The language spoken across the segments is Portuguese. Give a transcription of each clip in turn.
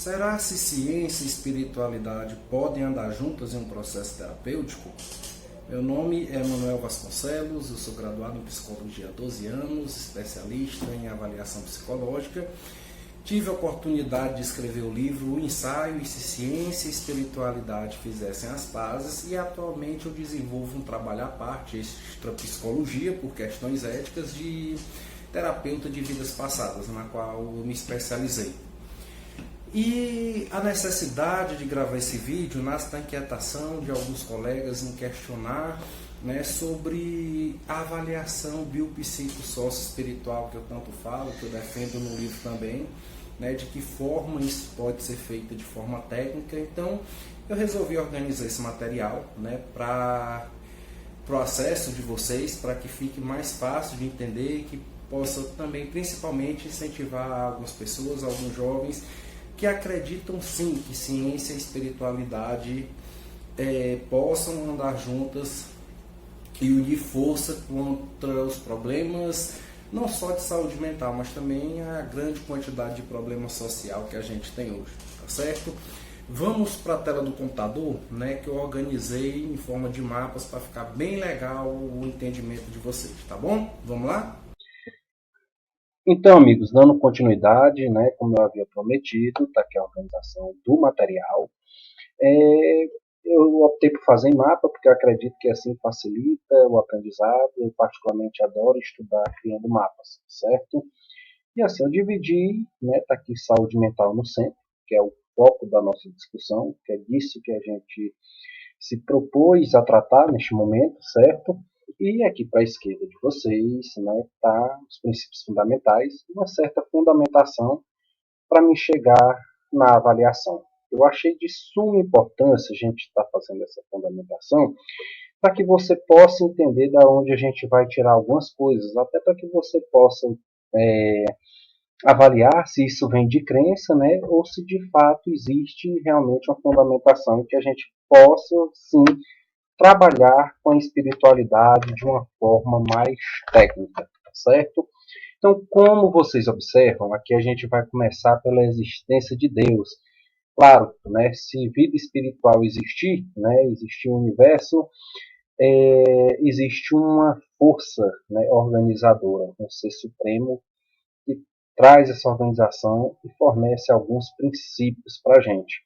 Será se ciência e espiritualidade podem andar juntas em um processo terapêutico? Meu nome é Manuel Vasconcelos, eu sou graduado em Psicologia há 12 anos, especialista em avaliação psicológica. Tive a oportunidade de escrever o livro O Ensaio e se Ciência e Espiritualidade Fizessem as Pazes e atualmente eu desenvolvo um trabalho à parte, extra psicologia, por questões éticas, de terapeuta de vidas passadas, na qual eu me especializei. E a necessidade de gravar esse vídeo nasce da inquietação de alguns colegas em questionar, sobre a avaliação biopsicossocial-espiritual que eu tanto falo, que eu defendo no livro também, de que forma isso pode ser feito de forma técnica. Então eu resolvi organizar esse material para o acesso de vocês, para que fique mais fácil de entender e que possa também principalmente incentivar algumas pessoas, alguns jovens que acreditam sim que ciência e espiritualidade possam andar juntas e unir força contra os problemas, não só de saúde mental, mas também a grande quantidade de problema social que a gente tem hoje, tá certo? Vamos para a tela do computador, que eu organizei em forma de mapas para ficar bem legal o entendimento de vocês, tá bom? Vamos lá? Então, amigos, dando continuidade, como eu havia prometido, está aqui a organização do material. Eu optei por fazer em mapa, porque eu acredito que assim facilita o aprendizado. Eu particularmente adoro estudar criando mapas, certo? E assim, eu dividi, está aqui saúde mental no centro, que é o foco da nossa discussão, que é disso que a gente se propôs a tratar neste momento, certo? E aqui para a esquerda de vocês, tá os princípios fundamentais, uma certa fundamentação para me chegar na avaliação. Eu achei de suma importância a gente estar fazendo essa fundamentação para que você possa entender da onde a gente vai tirar algumas coisas, até para que você possa avaliar se isso vem de crença, ou se de fato existe realmente uma fundamentação que a gente possa, sim, trabalhar com a espiritualidade de uma forma mais técnica, certo? Então, como vocês observam, aqui a gente vai começar pela existência de Deus. Claro, se vida espiritual existir, existir um universo, existe uma força organizadora, um ser supremo que traz essa organização e fornece alguns princípios para a gente,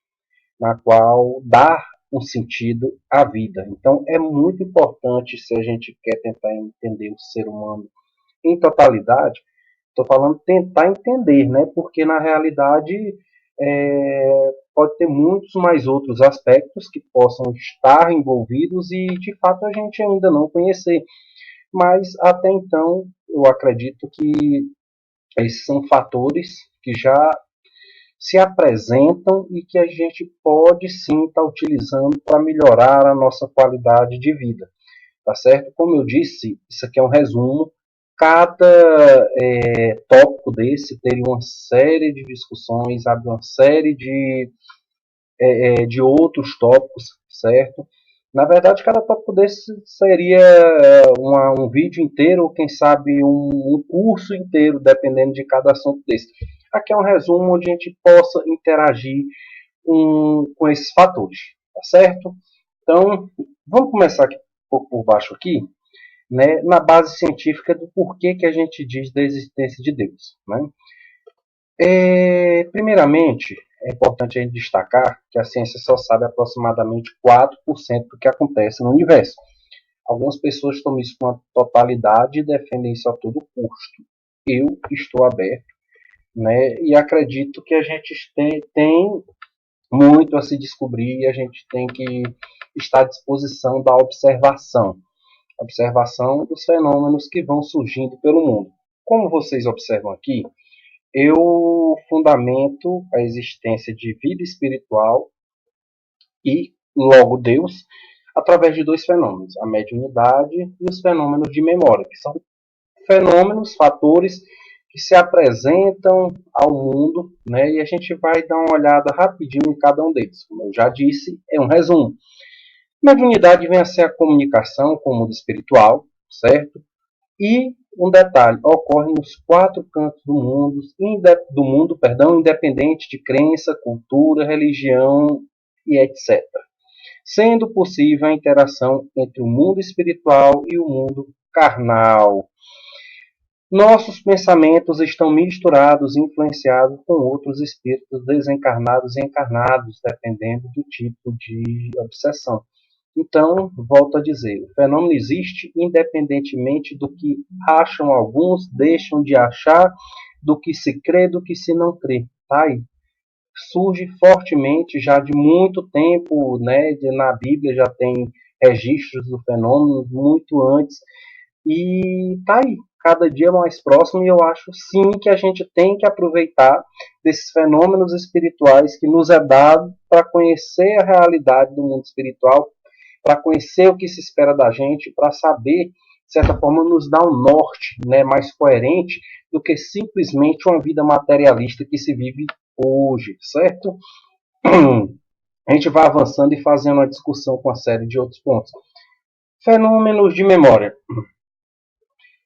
na qual dá um sentido à vida. Então é muito importante, se a gente quer tentar entender o ser humano em totalidade, estou falando tentar entender, porque na realidade pode ter muitos mais outros aspectos que possam estar envolvidos e de fato a gente ainda não conhecer. Mas até então eu acredito que esses são fatores que já se apresentam e que a gente pode sim estar utilizando para melhorar a nossa qualidade de vida, tá certo? Como eu disse, isso aqui é um resumo. Cada tópico desse teria uma série de discussões, abre uma série de outros tópicos, certo? Na verdade, cada tópico desse seria um vídeo inteiro, ou quem sabe um curso inteiro, dependendo de cada assunto desse. Aqui é um resumo onde a gente possa interagir com esses fatores, tá certo? Então, vamos começar aqui por baixo aqui, na base científica do porquê que a gente diz da existência de Deus. Primeiramente, é importante a gente destacar que a ciência só sabe aproximadamente 4% do que acontece no universo. Algumas pessoas tomam isso com a totalidade e defendem isso a todo custo. Eu estou aberto, e acredito que a gente tem muito a se descobrir e a gente tem que estar à disposição da observação dos fenômenos que vão surgindo pelo mundo. Como vocês observam aqui, eu fundamento a existência de vida espiritual e, logo, Deus, através de dois fenômenos, a mediunidade e os fenômenos de memória, que são fenômenos, fatores que se apresentam ao mundo, e a gente vai dar uma olhada rapidinho em cada um deles. Como eu já disse, é um resumo. Mediunidade vem a ser a comunicação com o mundo espiritual, certo? E um detalhe, ocorre nos 4 cantos do mundo, independente de crença, cultura, religião e etc. Sendo possível a interação entre o mundo espiritual e o mundo carnal. Nossos pensamentos estão misturados e influenciados com outros espíritos desencarnados e encarnados, dependendo do tipo de obsessão. Então, volto a dizer, o fenômeno existe independentemente do que acham alguns, deixam de achar, do que se crê, do que se não crê. Tá aí. Surge fortemente já de muito tempo, né? Na Bíblia já tem registros do fenômeno muito antes e tá aí, cada dia mais próximo, e eu acho sim que a gente tem que aproveitar desses fenômenos espirituais que nos é dado para conhecer a realidade do mundo espiritual, para conhecer o que se espera da gente, para saber, de certa forma, nos dar um norte, né, mais coerente do que simplesmente uma vida materialista que se vive hoje, certo? A gente vai avançando e fazendo uma discussão com uma série de outros pontos. Fenômenos de memória.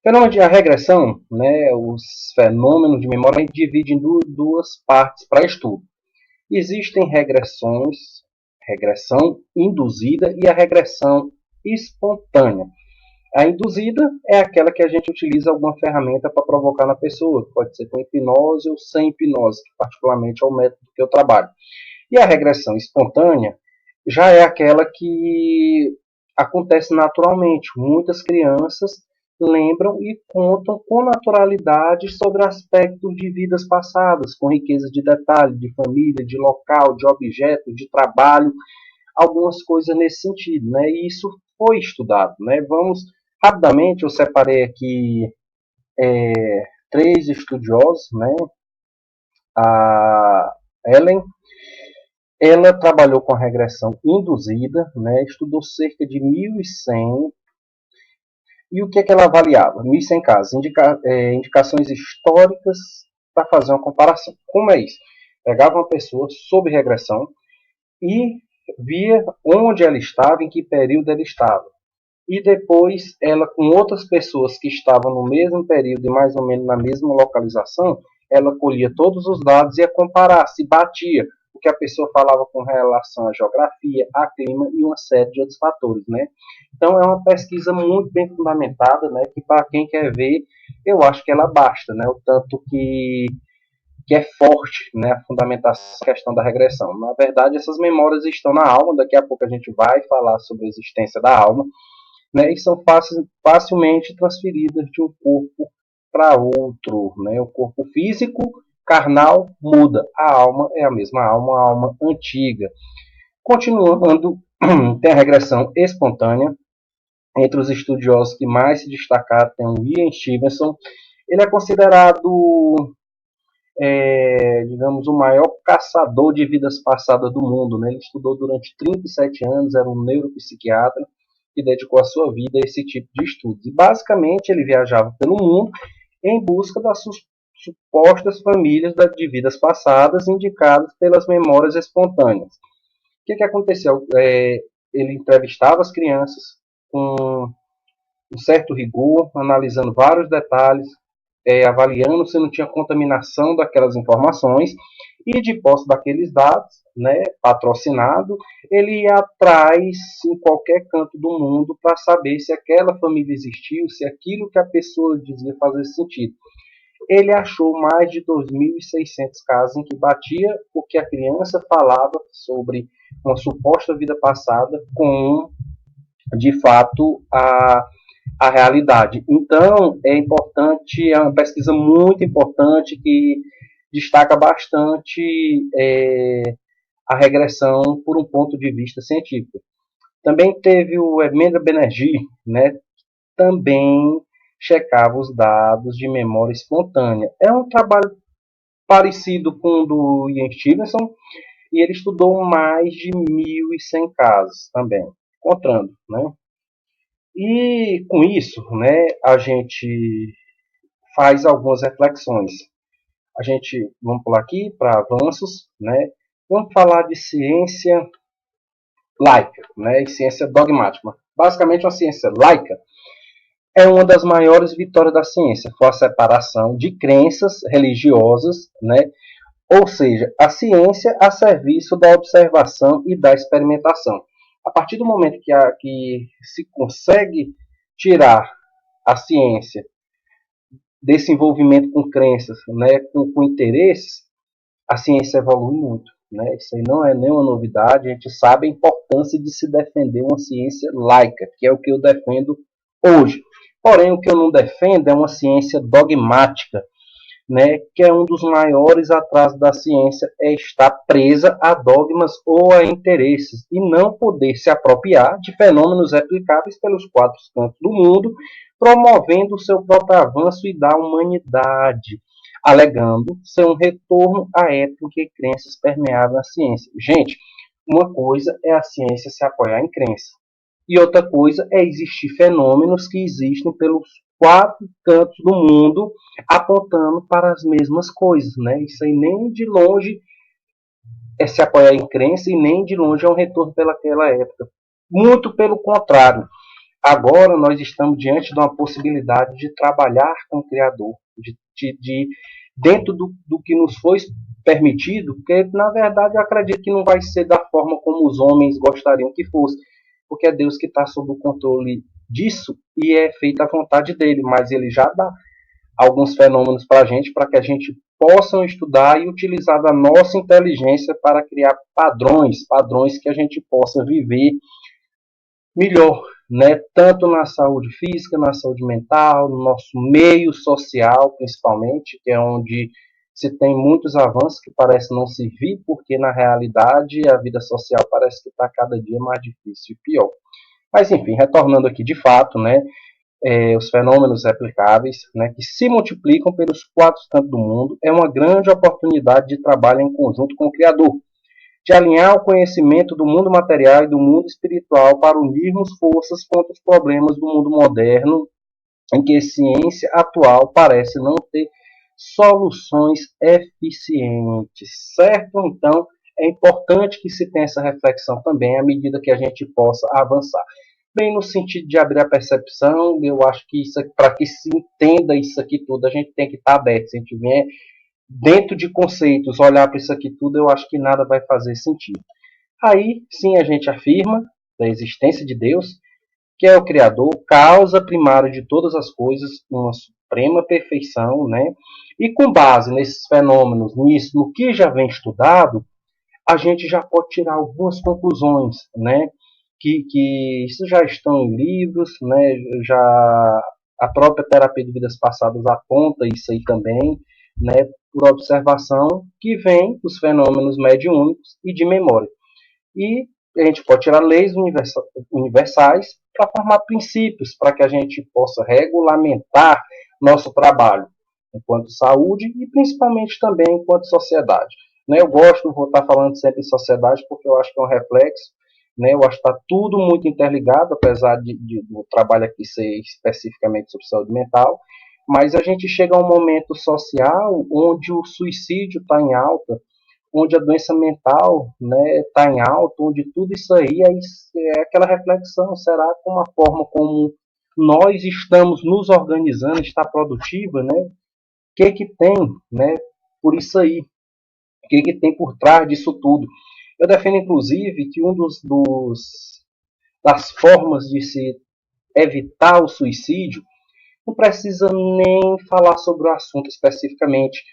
Fenômeno de regressão, né, os fenômenos de memória, a gente divide em duas partes para estudo. Existem regressão induzida e a regressão espontânea. A induzida é aquela que a gente utiliza alguma ferramenta para provocar na pessoa, pode ser com hipnose ou sem hipnose, que particularmente é o método que eu trabalho. E a regressão espontânea já é aquela que acontece naturalmente. Muitas crianças lembram e contam com naturalidade sobre aspectos de vidas passadas, com riqueza de detalhe, de família, de local, de objeto, de trabalho, algumas coisas nesse sentido, né? E isso foi estudado, né? Vamos rapidamente, eu separei aqui 3 estudiosos, né? A Ellen, ela trabalhou com a regressão induzida, né? Estudou cerca de 1.100. E o que é que ela avaliava? 1.100 casos, indicações históricas para fazer uma comparação. Como é isso? Pegava uma pessoa sob regressão e via onde ela estava, em que período ela estava. E depois ela, com outras pessoas que estavam no mesmo período e mais ou menos na mesma localização, ela colhia todos os dados e ia comparar se batia o que a pessoa falava com relação à geografia, a clima e uma série de outros fatores, né? Então é uma pesquisa muito bem fundamentada, né? Que para quem quer ver, eu acho que ela basta, né? O tanto que é forte, né, a fundamentação da questão da regressão. Na verdade, essas memórias estão na alma, daqui a pouco a gente vai falar sobre a existência da alma, né, e são facilmente transferidas de um corpo para outro. Né? O corpo físico, carnal, muda. A alma é a mesma alma, a alma antiga. Continuando, tem a regressão espontânea. Entre os estudiosos que mais se destacaram tem o Ian Stevenson. Ele é considerado, digamos, o maior caçador de vidas passadas do mundo. Né? Ele estudou durante 37 anos, era um neuropsiquiatra, que dedicou a sua vida a esse tipo de estudos. E basicamente ele viajava pelo mundo em busca das supostas famílias de vidas passadas indicadas pelas memórias espontâneas. O que aconteceu? Ele entrevistava as crianças com um certo rigor, analisando vários detalhes, avaliando se não tinha contaminação daquelas informações, e de posse daqueles dados, né, patrocinado, ele ia atrás em qualquer canto do mundo para saber se aquela família existiu, se aquilo que a pessoa dizia fazia sentido. Ele achou mais de 2.600 casos em que batia o que a criança falava sobre uma suposta vida passada com, de fato, a realidade. Então, é importante, é uma pesquisa muito importante que destaca bastante a regressão por um ponto de vista científico. Também teve o Emenda Banerjee, né, também checava os dados de memória espontânea. É um trabalho parecido com o do Ian Stevenson, e ele estudou mais de 1.100 casos também, encontrando, né? E com isso, né, a gente faz algumas reflexões. Vamos pular aqui para avanços, né? Vamos falar de ciência laica, né, e ciência dogmática. Basicamente, uma ciência laica é uma das maiores vitórias da ciência, foi a separação de crenças religiosas, né? Ou seja, a ciência a serviço da observação e da experimentação. A partir do momento que se consegue tirar a ciência desse envolvimento com crenças, né, com interesses, a ciência evolui muito. Né? Isso aí não é nenhuma novidade, a gente sabe a importância de se defender uma ciência laica, que é o que eu defendo hoje. Porém, o que eu não defendo é uma ciência dogmática, né, que é um dos maiores atrasos da ciência, é estar presa a dogmas ou a interesses, e não poder se apropriar de fenômenos replicáveis pelos quatro cantos do mundo, promovendo o seu próprio avanço e da humanidade, alegando ser um retorno à época em que crenças permeavam a ciência. Gente, uma coisa é a ciência se apoiar em crença, e outra coisa é existir fenômenos que existem pelos quatro cantos do mundo apontando para as mesmas coisas, né? Isso aí nem de longe é se apoiar em crença e nem de longe é um retorno pelaquela época. Muito pelo contrário. Agora nós estamos diante de uma possibilidade de trabalhar com o Criador, dentro do que nos foi permitido, porque na verdade eu acredito que não vai ser da forma como os homens gostariam que fosse, porque é Deus que está sob o controle disso e é feita a vontade dele, mas ele já dá alguns fenômenos para que a gente possa estudar e utilizar da nossa inteligência para criar padrões que a gente possa viver melhor, né? Tanto na saúde física, na saúde mental, no nosso meio social, principalmente, que é onde se tem muitos avanços que parece não servir, porque na realidade a vida social parece que está cada dia mais difícil e pior. Mas enfim, retornando aqui de fato, né, os fenômenos replicáveis, né, que se multiplicam pelos quatro cantos do mundo, é uma grande oportunidade de trabalho em conjunto com o Criador, de alinhar o conhecimento do mundo material e do mundo espiritual para unirmos forças contra os problemas do mundo moderno, em que a ciência atual parece não ter soluções eficientes, certo? Então, é importante que se tenha essa reflexão também à medida que a gente possa avançar. Bem, no sentido de abrir a percepção, eu acho que isso, para que se entenda isso aqui tudo, a gente tem que estar aberto. Se a gente vier dentro de conceitos, olhar para isso aqui tudo, eu acho que nada vai fazer sentido. Aí, sim, a gente afirma da existência de Deus, que é o Criador, causa primária de todas as coisas, uma suprema perfeição, né? E com base nesses fenômenos, nisso, no que já vem estudado, a gente já pode tirar algumas conclusões, né? Que isso já estão em livros, né? Já a própria terapia de vidas passadas aponta isso aí também, né? Por observação que vem dos fenômenos mediúnicos e de memória. E a gente pode tirar leis universais para formar princípios para que a gente possa regulamentar nosso trabalho enquanto saúde e principalmente também enquanto sociedade. Né? Eu gosto, vou estar falando sempre em sociedade porque eu acho que é um reflexo, né? Eu acho que está tudo muito interligado, apesar do trabalho aqui ser especificamente sobre saúde mental, mas a gente chega a um momento social onde o suicídio está em alta, onde a doença mental, né, está em alta, onde tudo isso aí é aquela reflexão, será que uma forma como nós estamos nos organizando está produtiva, né? O que tem, né, por isso aí? O que tem por trás disso tudo? Eu defendo, inclusive, que das formas de se evitar o suicídio não precisa nem falar sobre o assunto especificamente.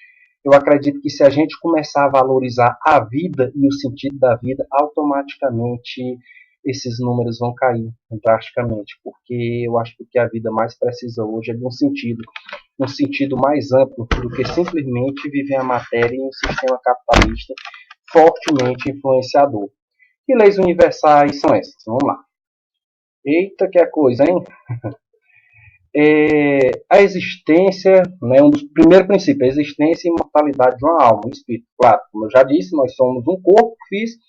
Eu acredito que se a gente começar a valorizar a vida e o sentido da vida, automaticamente esses números vão cair drasticamente, porque eu acho que o que a vida mais precisa hoje é de um sentido mais amplo do que simplesmente viver a matéria em um sistema capitalista fortemente influenciador. Que leis universais são essas? Vamos lá. Eita, que é coisa, hein? A existência, né, um dos primeiros princípios, a existência e imortalidade de uma alma, um espírito. Claro, como eu já disse, nós somos um corpo físico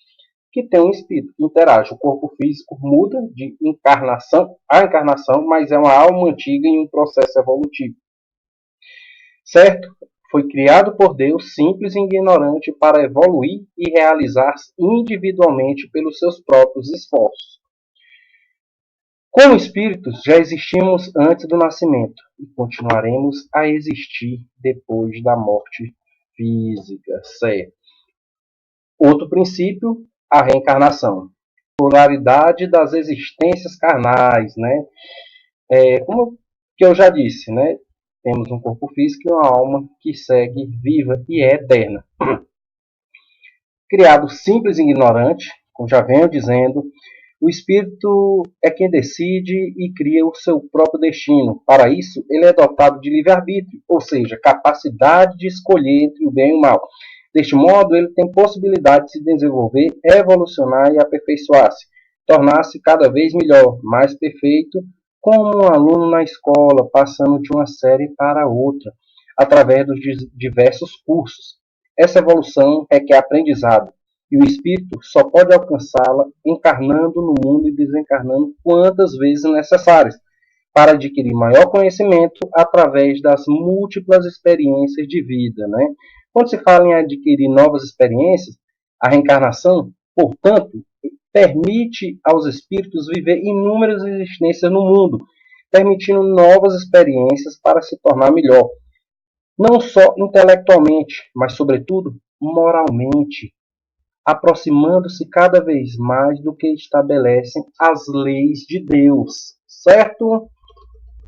que tem um espírito que interage. O corpo físico muda de encarnação a encarnação, mas é uma alma antiga em um processo evolutivo. Certo? Foi criado por Deus, simples e ignorante, para evoluir e realizar-se individualmente pelos seus próprios esforços. Como espíritos, já existimos antes do nascimento e continuaremos a existir depois da morte física, certo? Outro princípio, a reencarnação. Pluralidade das existências carnais, né? Como que eu já disse, né? Temos um corpo físico e uma alma que segue viva e é eterna. Criado simples e ignorante, como já venho dizendo, o espírito é quem decide e cria o seu próprio destino. Para isso, ele é dotado de livre-arbítrio, ou seja, capacidade de escolher entre o bem e o mal. Deste modo, ele tem possibilidade de se desenvolver, evolucionar e aperfeiçoar-se, tornar-se cada vez melhor, mais perfeito, como um aluno na escola, passando de uma série para outra, através dos diversos cursos. Essa evolução requer aprendizado, e o espírito só pode alcançá-la encarnando no mundo e desencarnando quantas vezes necessárias, para adquirir maior conhecimento através das múltiplas experiências de vida, né? Quando se fala em adquirir novas experiências, a reencarnação, portanto, permite aos espíritos viver inúmeras existências no mundo, permitindo novas experiências para se tornar melhor, não só intelectualmente, mas sobretudo moralmente, aproximando-se cada vez mais do que estabelecem as leis de Deus, certo?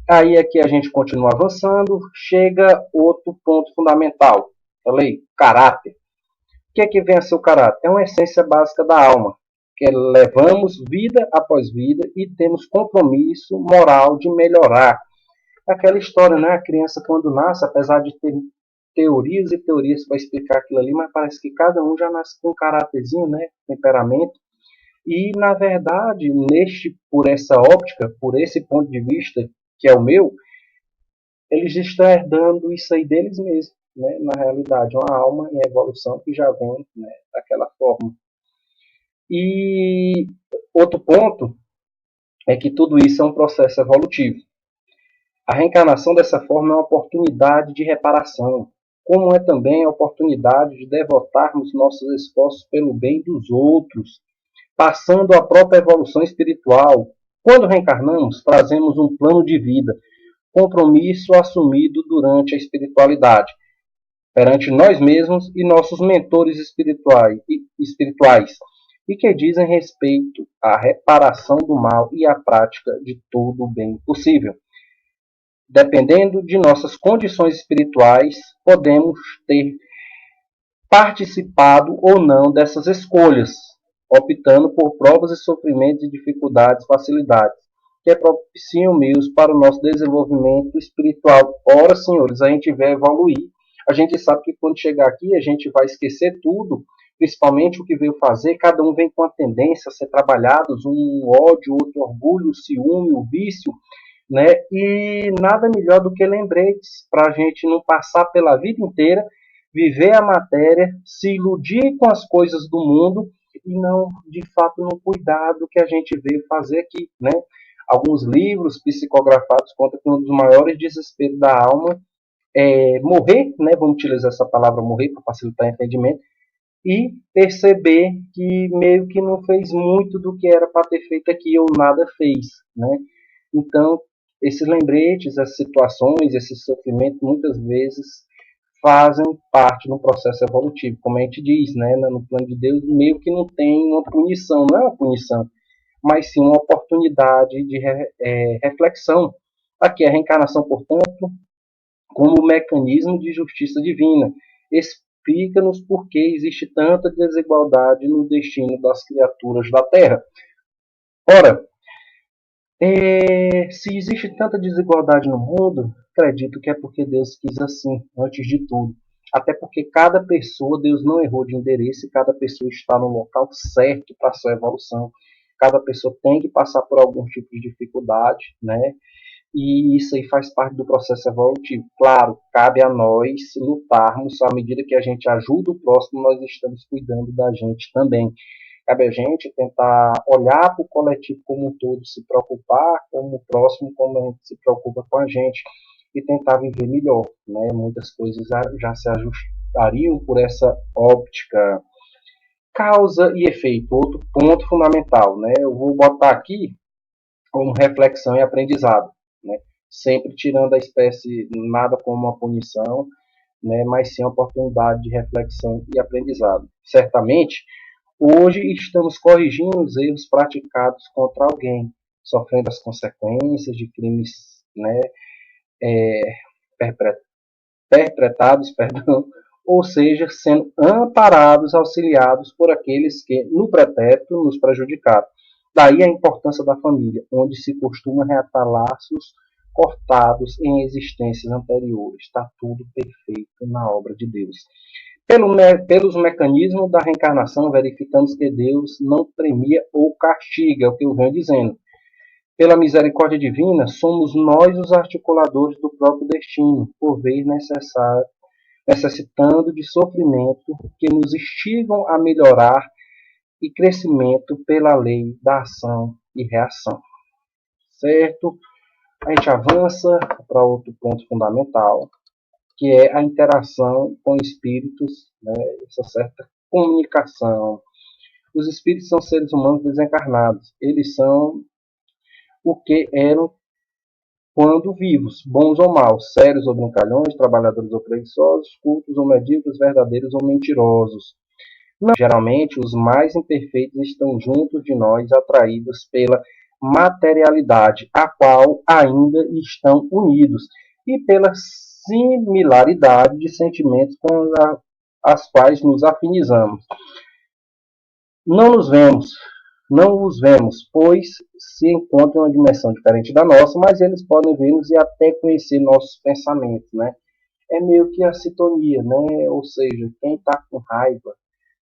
Aí aqui a gente continua avançando, chega outro ponto fundamental, falei, caráter. O que é que vem a ser o caráter? É uma essência básica da alma, que levamos vida após vida e temos compromisso moral de melhorar. Aquela história, né? A criança quando nasce, apesar de ter teorias e teorias para explicar aquilo ali, mas parece que cada um já nasce com um caráterzinho, né? Temperamento. E, na verdade, por essa óptica, por esse ponto de vista, que é o meu, eles estão herdando isso aí deles mesmos, né? Na realidade, uma alma em evolução que já vem, né, daquela forma. E outro ponto é que tudo isso é um processo evolutivo. A reencarnação dessa forma é uma oportunidade de reparação, como é também a oportunidade de devotarmos nossos esforços pelo bem dos outros, passando a própria evolução espiritual. Quando reencarnamos, trazemos um plano de vida, compromisso assumido durante a espiritualidade, perante nós mesmos e nossos mentores espirituais, e que dizem respeito à reparação do mal e à prática de todo o bem possível. Dependendo de nossas condições espirituais, podemos ter participado ou não dessas escolhas, optando por provas e sofrimentos e dificuldades, facilidades, que propiciam meios para o nosso desenvolvimento espiritual. Ora, senhores, a gente vai evoluir. A gente sabe que quando chegar aqui, a gente vai esquecer tudo, principalmente o que veio fazer. Cada um vem com a tendência a ser trabalhados, um ódio, outro orgulho, o ciúme, o vício, né? E nada melhor do que lembretes para a gente não passar pela vida inteira, viver a matéria, se iludir com as coisas do mundo e não, de fato, não cuidar do que a gente veio fazer aqui, né? Alguns livros psicografados contam que um dos maiores desesperos da alma é morrer, né? Vamos utilizar essa palavra morrer para facilitar o entendimento, e perceber que meio que não fez muito do que era para ter feito aqui ou nada fez, né? Então, esses lembretes, essas situações, esse sofrimento, muitas vezes fazem parte do processo evolutivo, como a gente diz, né? No plano de Deus, meio que não tem uma punição, não é uma punição, mas sim uma oportunidade de reflexão. Aqui a reencarnação, portanto, como mecanismo de justiça divina, explica-nos por que existe tanta desigualdade no destino das criaturas da Terra. Ora, se existe tanta desigualdade no mundo, acredito que é porque Deus quis assim, antes de tudo. Até porque cada pessoa, Deus não errou de endereço, e cada pessoa está no local certo para a sua evolução. Cada pessoa tem que passar por algum tipo de dificuldade, né? E isso aí faz parte do processo evolutivo. Claro, cabe a nós lutarmos, à medida que a gente ajuda o próximo, nós estamos cuidando da gente também. Cabe a gente tentar olhar para o coletivo como um todo, se preocupar com o próximo como a gente se preocupa com a gente e tentar viver melhor, né? Muitas coisas já se ajustariam por essa óptica. Causa e efeito, outro ponto fundamental, né? Eu vou botar aqui como reflexão e aprendizado, né? Sempre tirando a espécie nada como uma punição, né? Mas sim uma oportunidade de reflexão e aprendizado. Certamente, hoje estamos corrigindo os erros praticados contra alguém, sofrendo as consequências de crimes, né, perpetrados, perdão, ou seja, sendo amparados, auxiliados por aqueles que, no pretérito, nos prejudicaram. Daí a importância da família, onde se costuma reatar laços cortados em existências anteriores. Está tudo perfeito na obra de Deus. Pelos mecanismos da reencarnação, verificamos que Deus não premia ou castiga, é o que eu venho dizendo. Pela misericórdia divina, somos nós os articuladores do próprio destino, por vez necessitando de sofrimento que nos instigam a melhorar e crescimento pela lei da ação e reação. Certo? A gente avança para outro ponto fundamental, que é a interação com espíritos, né, essa certa comunicação. Os espíritos são seres humanos desencarnados. Eles são o que eram quando vivos, bons ou maus, sérios ou brincalhões, trabalhadores ou preguiçosos, cultos ou medíocres, verdadeiros ou mentirosos. Não, geralmente, os mais imperfeitos estão juntos de nós, atraídos pela materialidade, a qual ainda estão unidos, e pela similaridade de sentimentos com as quais nos afinizamos. Não nos vemos, não os vemos, pois se encontram em uma dimensão diferente da nossa, mas eles podem ver-nos e até conhecer nossos pensamentos, né? É meio que a sintonia, né? Ou seja, quem está com raiva,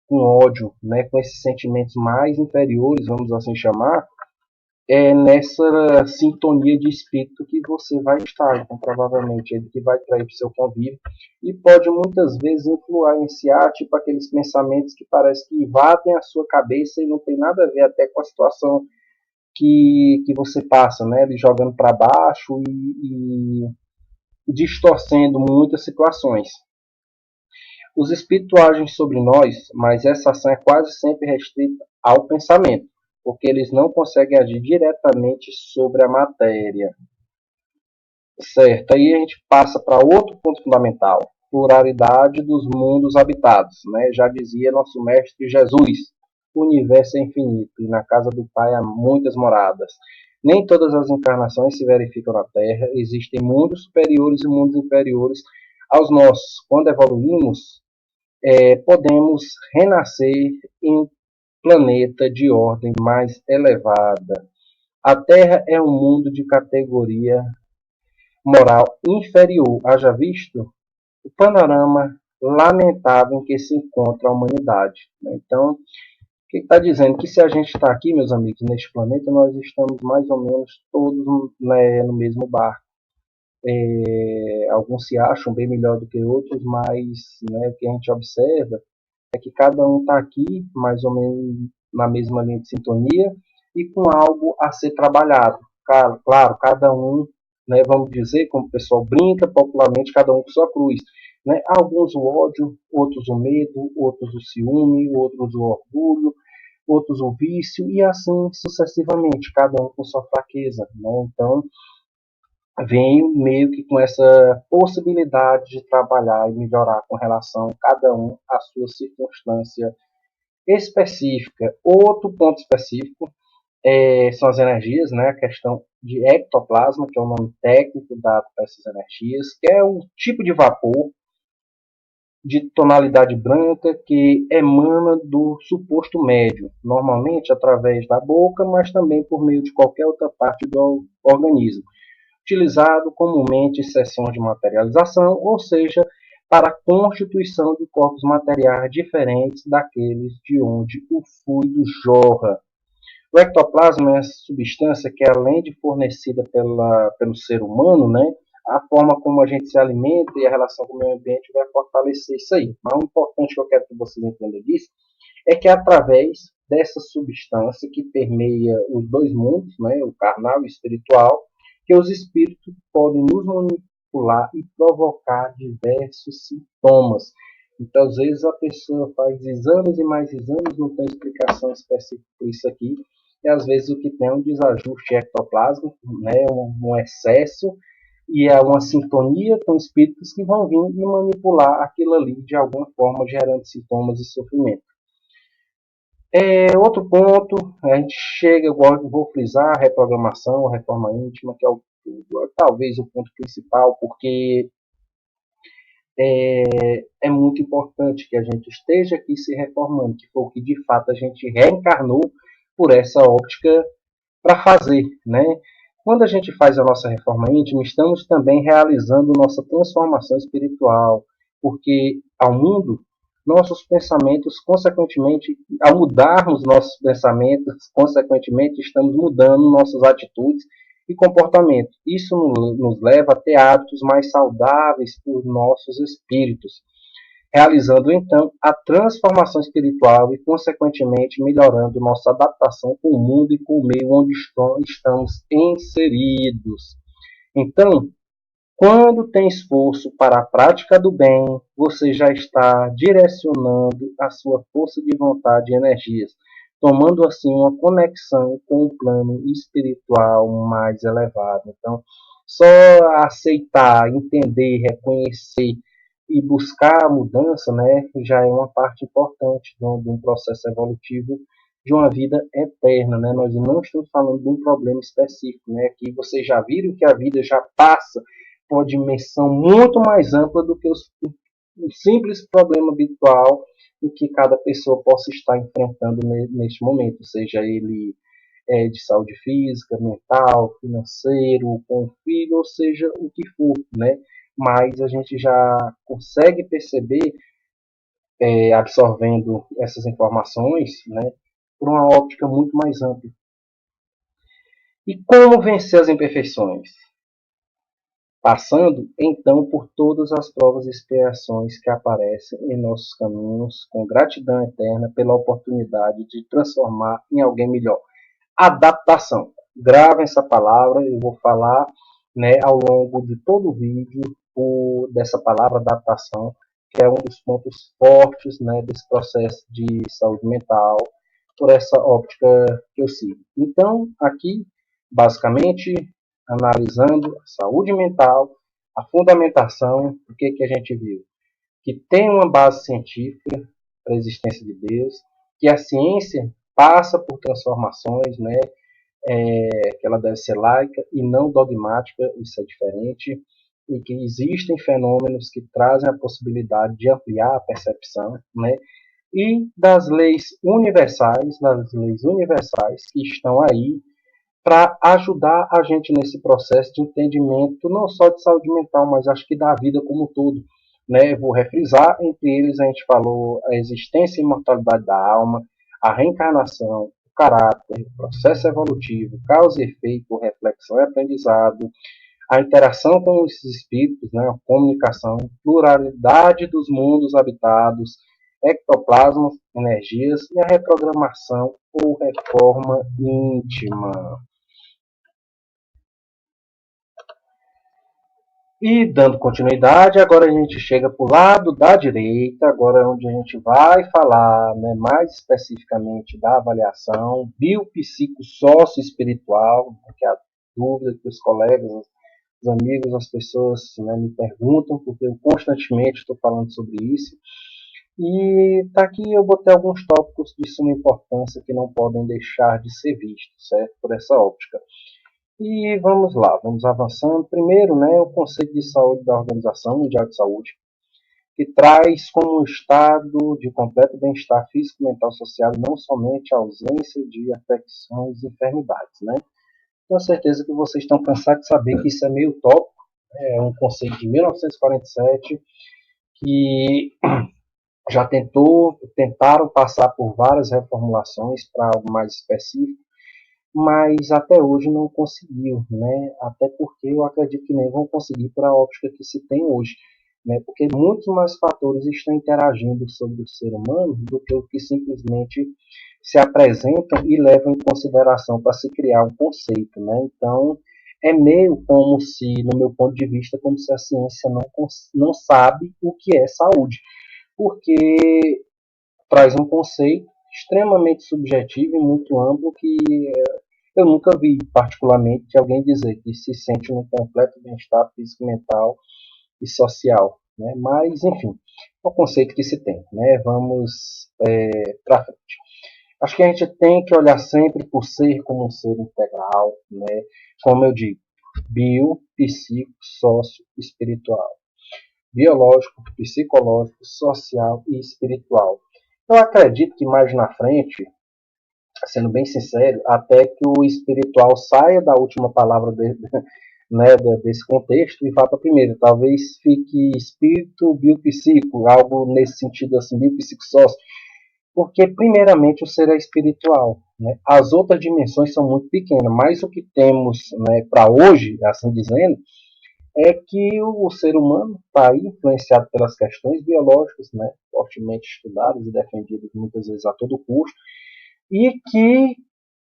com ódio, né, com esses sentimentos mais inferiores, vamos assim chamar, é nessa sintonia de espírito que você vai estar. Então, provavelmente, ele que vai trair para o seu convívio e pode muitas vezes influenciar, tipo aqueles pensamentos que parece que invadem a sua cabeça e não tem nada a ver até com a situação que você passa, né? Ele jogando para baixo e distorcendo muitas situações. Os espíritos agem sobre nós, mas essa ação é quase sempre restrita ao pensamento, porque eles não conseguem agir diretamente sobre a matéria. Certo, aí a gente passa para outro ponto fundamental, pluralidade dos mundos habitados, né? Já dizia nosso mestre Jesus, o universo é infinito e na casa do Pai há muitas moradas. Nem todas as encarnações se verificam na Terra, existem mundos superiores e mundos inferiores aos nossos. Quando evoluímos, podemos renascer em um planeta de ordem mais elevada. A Terra é um mundo de categoria moral inferior. Haja visto o panorama lamentável em que se encontra a humanidade. Então, o que está dizendo? Que se a gente está aqui, meus amigos, neste planeta, nós estamos mais ou menos todos, né, no mesmo barco. Alguns se acham bem melhor do que outros, mas, né, o que a gente observa é que cada um está aqui mais ou menos na mesma linha de sintonia e com algo a ser trabalhado. Claro, cada um, né, vamos dizer, como o pessoal brinca popularmente, cada um com sua cruz. Né? Alguns o ódio, outros o medo, outros o ciúme, outros o orgulho, outros o vício e assim sucessivamente, cada um com sua fraqueza. Né? Então, venho meio que com essa possibilidade de trabalhar e melhorar com relação cada um à sua circunstância específica. Outro ponto específico são as energias, né? A questão de ectoplasma, que é o nome técnico dado para essas energias, que é um tipo de vapor de tonalidade branca que emana do suposto médio, normalmente através da boca, mas também por meio de qualquer outra parte do organismo, utilizado comumente em sessões de materialização, ou seja, para a constituição de corpos materiais diferentes daqueles de onde o fluido jorra. O ectoplasma é a substância que, além de fornecida pelo ser humano, né, a forma como a gente se alimenta e a relação com o meio ambiente vai fortalecer isso aí. Mas o importante que eu quero que vocês entendam disso é que através dessa substância que permeia os dois mundos, né, o carnal e o espiritual, que os espíritos podem nos manipular e provocar diversos sintomas. Então, às vezes, a pessoa faz exames e mais exames, não tem explicação específica por isso aqui, e às vezes o que tem é um desajuste ectoplásmico, né, um excesso, e é uma sintonia com espíritos que vão vir e manipular aquilo ali de alguma forma, gerando sintomas e sofrimento. Outro ponto, a gente chega, eu vou frisar a reprogramação, a reforma íntima, que é talvez o ponto principal, porque é muito importante que a gente esteja aqui se reformando, que foi o que de fato a gente reencarnou por essa óptica para fazer, né? Quando a gente faz a nossa reforma íntima, estamos também realizando nossa transformação espiritual, porque ao mundo, nossos pensamentos, consequentemente, ao mudarmos nossos pensamentos, consequentemente, estamos mudando nossas atitudes e comportamento. Isso nos leva a ter hábitos mais saudáveis para os nossos espíritos, realizando então a transformação espiritual e, consequentemente, melhorando nossa adaptação com o mundo e com o meio onde estamos inseridos. Então, quando tem esforço para a prática do bem, você já está direcionando a sua força de vontade e energias, tomando assim uma conexão com o plano espiritual mais elevado. Então, só aceitar, entender, reconhecer e buscar a mudança, né, já é uma parte importante de um processo evolutivo de uma vida eterna, né? Nós não estamos falando de um problema específico, né? Que vocês já viram que a vida já passa por uma dimensão muito mais ampla do que o simples problema habitual em que cada pessoa possa estar enfrentando neste momento, seja ele de saúde física, mental, financeiro, com o filho, ou seja, o que for, né? Mas a gente já consegue perceber, absorvendo essas informações, né, por uma óptica muito mais ampla. E como vencer as imperfeições? Passando, então, por todas as provas e expiações que aparecem em nossos caminhos, com gratidão eterna pela oportunidade de transformar em alguém melhor. Adaptação. Gravem essa palavra, eu vou falar, né, ao longo de todo o vídeo dessa palavra adaptação, que é um dos pontos fortes, né, desse processo de saúde mental, por essa óptica que eu sigo. Então, aqui, basicamente, analisando a saúde mental, a fundamentação, o que a gente viu? Que tem uma base científica para a existência de Deus, que a ciência passa por transformações, né, que ela deve ser laica e não dogmática, isso é diferente, e que existem fenômenos que trazem a possibilidade de ampliar a percepção, né, e das leis universais que estão aí para ajudar a gente nesse processo de entendimento, não só de saúde mental, mas acho que da vida como um todo. Né? Vou refrisar, entre eles a gente falou a existência e imortalidade da alma, a reencarnação, o caráter, o processo evolutivo, causa e efeito, reflexão e aprendizado, a interação com os espíritos, né? A comunicação, pluralidade dos mundos habitados, ectoplasma, energias e a reprogramação ou reforma íntima. E dando continuidade, agora a gente chega para o lado da direita, agora é onde a gente vai falar, né, mais especificamente da avaliação biopsicossócio-espiritual, que é a dúvida que os colegas, os amigos, as pessoas, né, me perguntam, porque eu constantemente estou falando sobre isso. E tá aqui eu botei alguns tópicos de suma importância que não podem deixar de ser vistos, certo? Por essa óptica. E vamos lá, vamos avançando. Primeiro, né, o conceito de saúde da Organização Mundial de Saúde, que traz como um estado de completo bem-estar físico, mental, social, não somente a ausência de afecções e enfermidades, né? Tenho certeza que vocês estão cansados de saber que isso é meio utópico, é um conceito de 1947 que já tentaram passar por várias reformulações para algo mais específico, mas até hoje não conseguiu, né? Até porque eu acredito que nem vão conseguir por a óptica que se tem hoje, né? Porque muitos mais fatores estão interagindo sobre o ser humano do que o que simplesmente se apresentam e levam em consideração para se criar um conceito, né? Então é meio como se, no meu ponto de vista, como se a ciência não sabe o que é saúde, porque traz um conceito extremamente subjetivo e muito amplo que eu nunca vi, particularmente, alguém dizer que se sente num completo bem-estar físico, mental e social. Né? Mas, enfim, é o conceito que se tem. Né? Vamos para frente. Acho que a gente tem que olhar sempre por ser como um ser integral, né? Como eu digo, bio, psico, sócio, espiritual. Biológico, psicológico, social e espiritual. Eu acredito que mais na frente, sendo bem sincero, até que o espiritual saia da última palavra né, desse contexto e vá para a primeira. Talvez fique espírito, biopsico, algo nesse sentido assim, biopsico-sócio, porque primeiramente o ser é espiritual. Né? As outras dimensões são muito pequenas, mas o que temos, né, para hoje, assim dizendo, é que o ser humano está aí influenciado pelas questões biológicas, né, fortemente estudadas e defendidas muitas vezes a todo custo, e que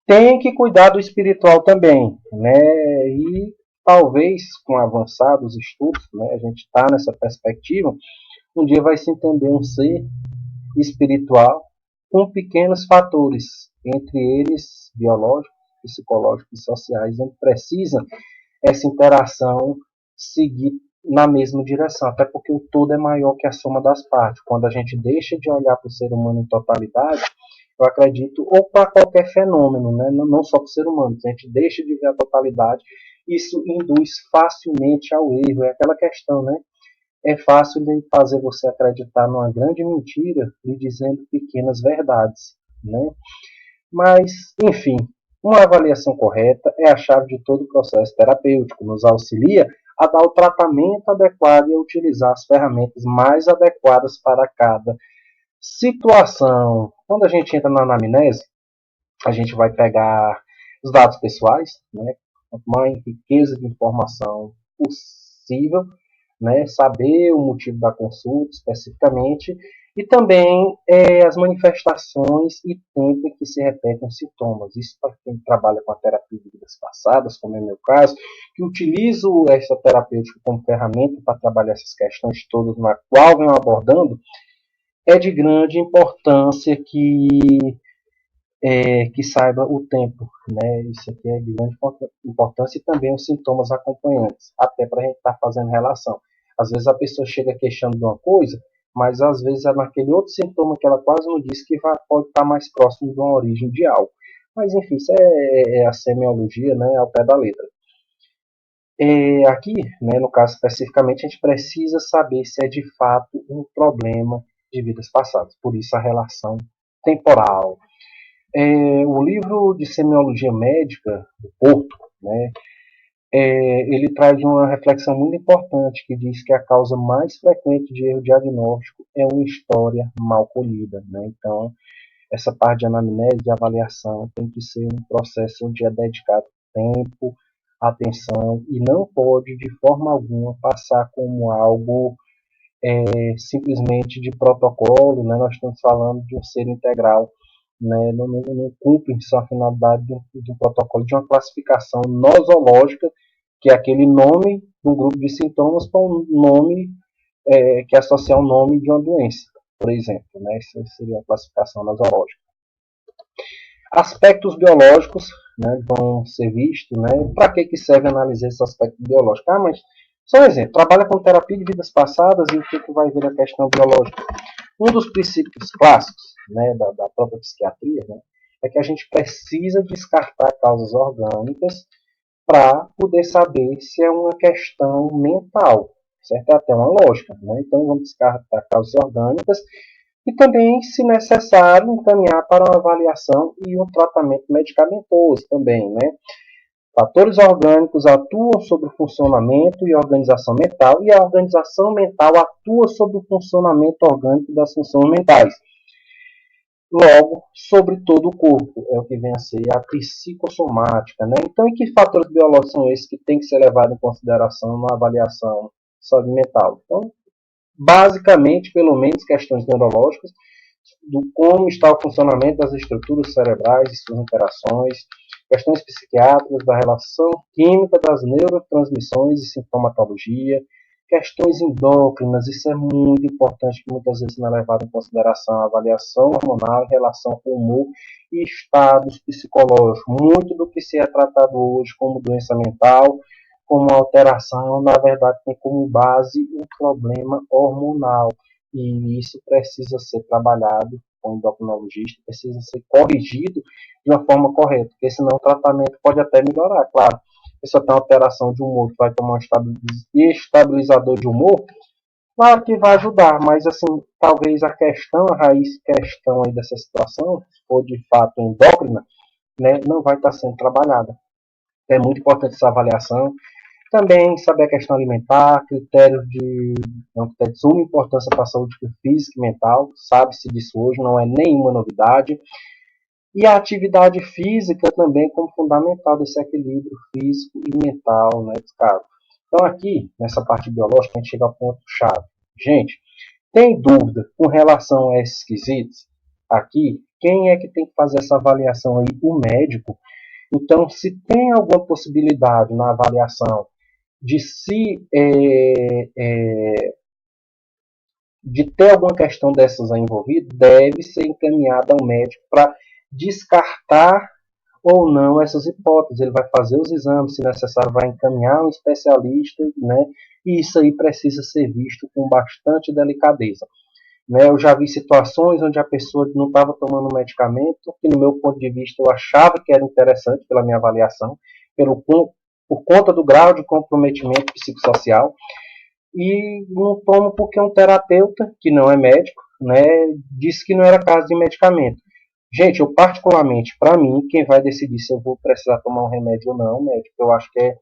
tem que cuidar do espiritual também, né? E talvez com avançados estudos, né, a gente está nessa perspectiva, um dia vai se entender um ser espiritual com pequenos fatores, entre eles biológicos, psicológicos e sociais, onde precisa essa interação seguir na mesma direção, até porque o todo é maior que a soma das partes. Quando a gente deixa de olhar para o ser humano em totalidade, eu acredito, ou para qualquer fenômeno, né? Não só para o ser humano, se a gente deixa de ver a totalidade, isso induz facilmente ao erro. É aquela questão, né? É fácil de fazer você acreditar numa grande mentira lhe dizendo pequenas verdades, né? Mas, enfim, uma avaliação correta é a chave de todo o processo terapêutico, nos auxilia a dar o tratamento adequado e a utilizar as ferramentas mais adequadas para cada situação. Quando a gente entra na anamnese, a gente vai pegar os dados pessoais, né? Quanto mais riqueza de informação possível, né? Saber o motivo da consulta especificamente e também as manifestações e tempo em que se repetem os sintomas. Isso para quem trabalha com a terapia de vidas passadas, como é o meu caso, que utilizo essa terapêutica como ferramenta para trabalhar essas questões todas na qual venho abordando, é de grande importância que saiba o tempo, né? Isso aqui é de grande importância e também os sintomas acompanhantes, até para a gente estar fazendo relação. Às vezes a pessoa chega queixando de uma coisa, mas às vezes é naquele outro sintoma que ela quase não disse que pode estar mais próximo de uma origem de algo. Mas enfim, isso é a semiologia, né, ao pé da letra. Aqui, né, no caso especificamente, a gente precisa saber se é de fato um problema de vidas passadas. Por isso a relação temporal. O livro de semiologia médica do Porto, né, ele traz uma reflexão muito importante que diz que a causa mais frequente de erro diagnóstico é uma história mal colhida. Né? Então, essa parte de anamnese e avaliação tem que ser um processo onde é dedicado tempo, atenção e não pode de forma alguma passar como algo simplesmente de protocolo. Né? Nós estamos falando de um ser integral, né? Não cumpre sua finalidade do protocolo de uma classificação nosológica, que é aquele nome de um grupo de sintomas para um nome que associa ao nome de uma doença, por exemplo. Né? Isso seria uma classificação nosológica. Aspectos biológicos, né, vão ser vistos. Né? Para que serve analisar esse aspecto biológico? Mas só um exemplo, trabalha com terapia de vidas passadas e o que vai ver a questão biológica? Um dos princípios clássicos, né, da própria psiquiatria, né, é que a gente precisa descartar causas orgânicas para poder saber se é uma questão mental, certo? É até uma lógica. Né? Então vamos descartar causas orgânicas e também, se necessário, encaminhar para uma avaliação e um tratamento medicamentoso também. Né? Fatores orgânicos atuam sobre o funcionamento e organização mental, e a organização mental atua sobre o funcionamento orgânico das funções mentais. Logo, sobre todo o corpo, é o que vem a ser a psicossomática. Né? Então, e que fatores biológicos são esses que têm que ser levados em consideração na avaliação de saúde mental? Então, basicamente, pelo menos, questões neurológicas, do como está o funcionamento das estruturas cerebrais e suas interações, questões psiquiátricas da relação química das neurotransmissões e sintomatologia, Questões endócrinas, isso é muito importante, que muitas vezes não é levado em consideração a avaliação hormonal em relação com o humor e estados psicológicos. Muito do que se é tratado hoje como doença mental, como alteração, na verdade tem como base um problema hormonal. E isso precisa ser trabalhado com o endocrinologista, precisa ser corrigido de uma forma correta, porque senão o tratamento pode até melhorar, claro. A pessoa tem uma alteração de humor, vai tomar um estabilizador de humor, claro que vai ajudar, mas assim, talvez a raiz questão aí dessa situação, se for de fato endócrina, né, não vai estar sendo trabalhada. É muito importante essa avaliação. Também saber a questão alimentar, critérios de suma importância para a saúde física e mental, sabe-se disso hoje, não é nenhuma novidade. E a atividade física também como fundamental desse equilíbrio físico e mental, né, cara? Então aqui, nessa parte biológica, a gente chega ao ponto-chave. Gente, tem dúvida com relação a esses quesitos? Aqui, quem é que tem que fazer essa avaliação aí? O médico. Então, se tem alguma possibilidade na avaliação de de ter alguma questão dessas aí envolvida, deve ser encaminhada ao médico para descartar ou não essas hipóteses. Ele vai fazer os exames, se necessário, vai encaminhar um especialista, né? E isso aí precisa ser visto com bastante delicadeza. Né? Eu já vi situações onde a pessoa não estava tomando medicamento, que no meu ponto de vista eu achava que era interessante pela minha avaliação, por conta do grau de comprometimento psicossocial, e não tomo porque um terapeuta, que não é médico, né, disse que não era caso de medicamento. Gente, eu particularmente, para mim, quem vai decidir se eu vou precisar tomar um remédio ou não, é o médico. Eu acho que